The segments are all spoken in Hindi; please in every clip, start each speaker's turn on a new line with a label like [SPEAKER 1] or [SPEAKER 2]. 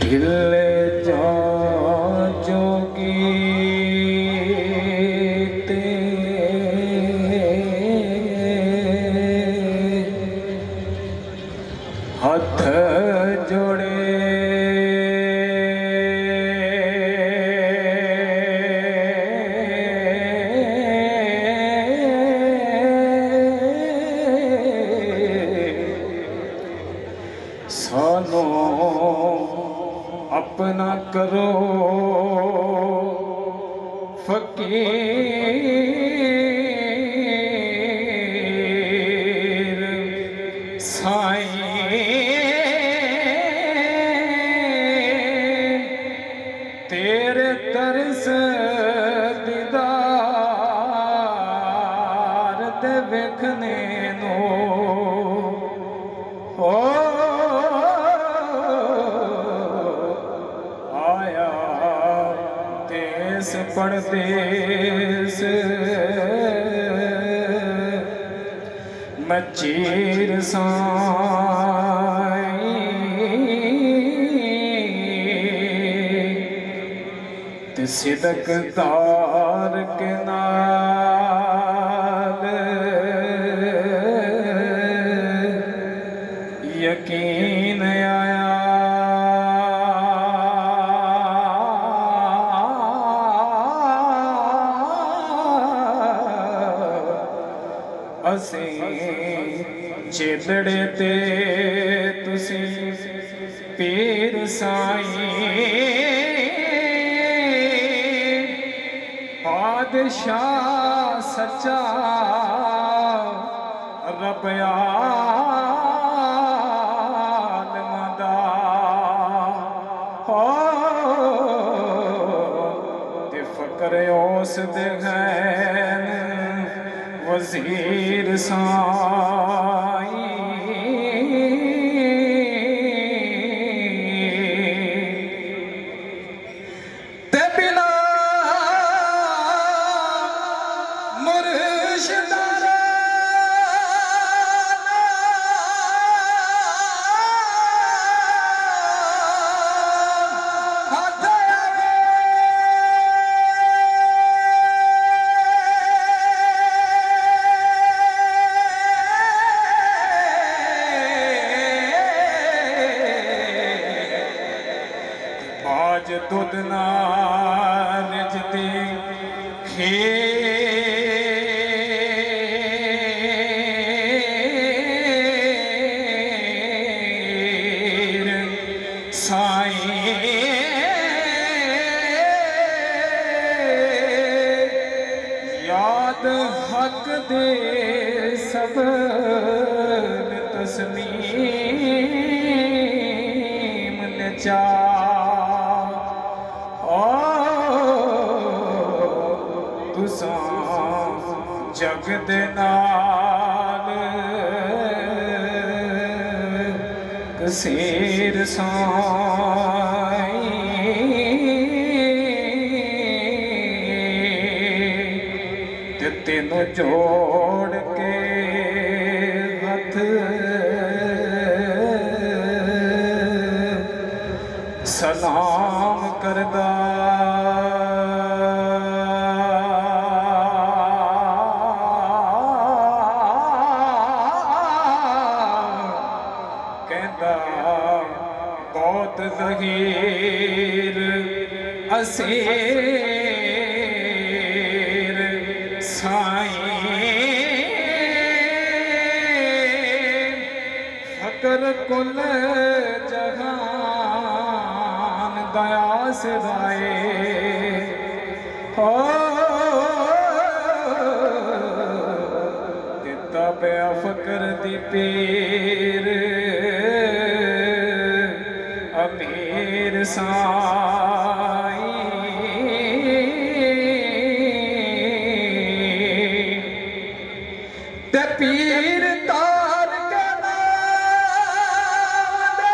[SPEAKER 1] ढिले जा जोगी ते हथ जोड़े सानो अपना करो फकीर साईं तेरे तरस दीदार ते वेखने नो हो परदेस मचीर साईं ते सिदक दार के नाल यकीन आया जेलड़े ते तुसी पीर साईं बादशाह सच्चा रब आलम दा हो ते फकर उस दे गैन वज़ीर साईं ते बिना मुर्शिदारा आज दुध नाल जती खीर साईं याद हक दे सब तस्मीम नचा जग दे नाल कसीर साईं ते तेनों जोड़ के हथ सलाम करदा बहुत ज़हीर असीर साईं फकर कुल जहान दया सिवाए हो किताब फकर दी पीर साईं ते पीर तार के नाम दे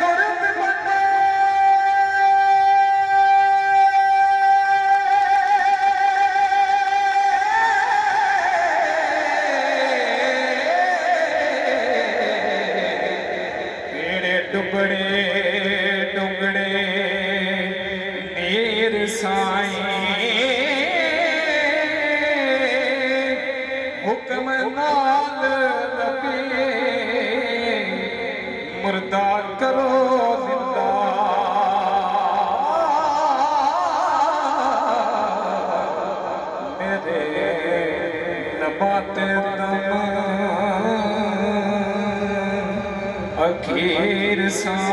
[SPEAKER 1] कुर्ब बने डुगड़े डुगड़े नीर साईं हुक्म नाल रबी मुर्दा करो जिंदा मेरे नबाते दम अखीर साईं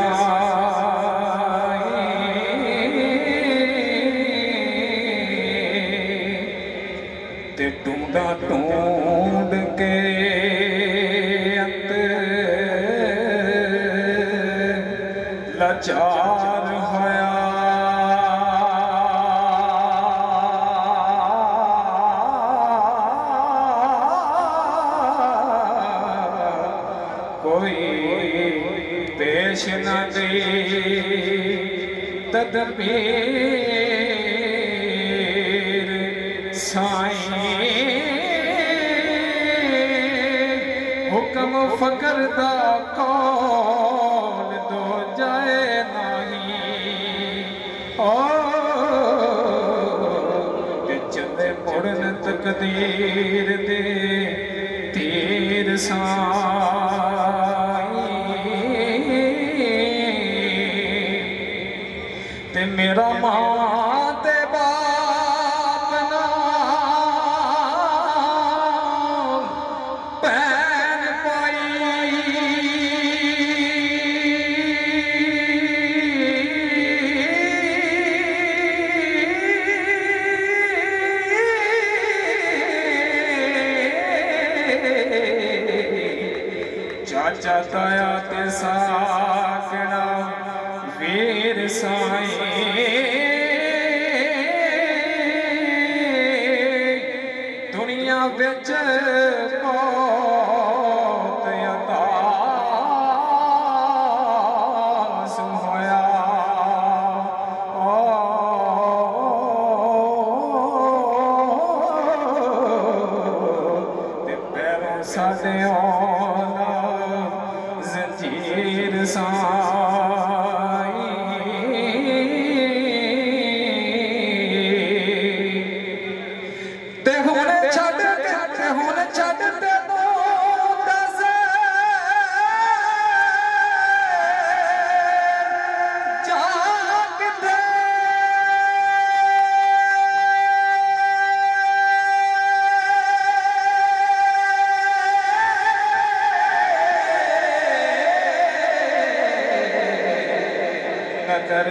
[SPEAKER 1] ते ढूंढा ढूंढ के अंत लाचार होया कोई पेश न दे तदबीर साईं हुक्म फकर दा कौल दो जाए नहीं ओ ते चले मुड़न तकदीर दे तीर ते मेरा मां ते बाप नाम भैन पाई चाचा ताया ते साकड़ा वीर साईं दुनिया विच मौत अतास होया ते पैरों साडे औना जंजीर साईं नजर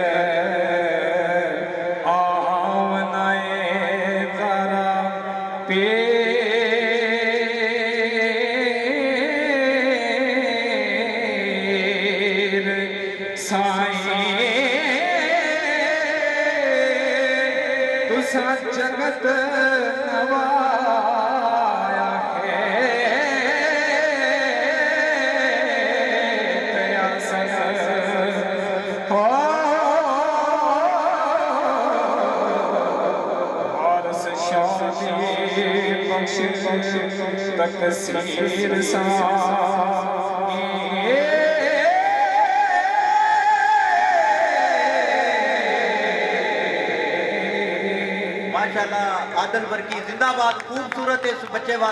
[SPEAKER 1] आवनाए तारा पीर साईं तुसा जगत नवाया है तेरा सनस तकसीर
[SPEAKER 2] माशाल्लाह आदल वर्की जिंदाबाद खूबसूरत इस बच्चे वास्ते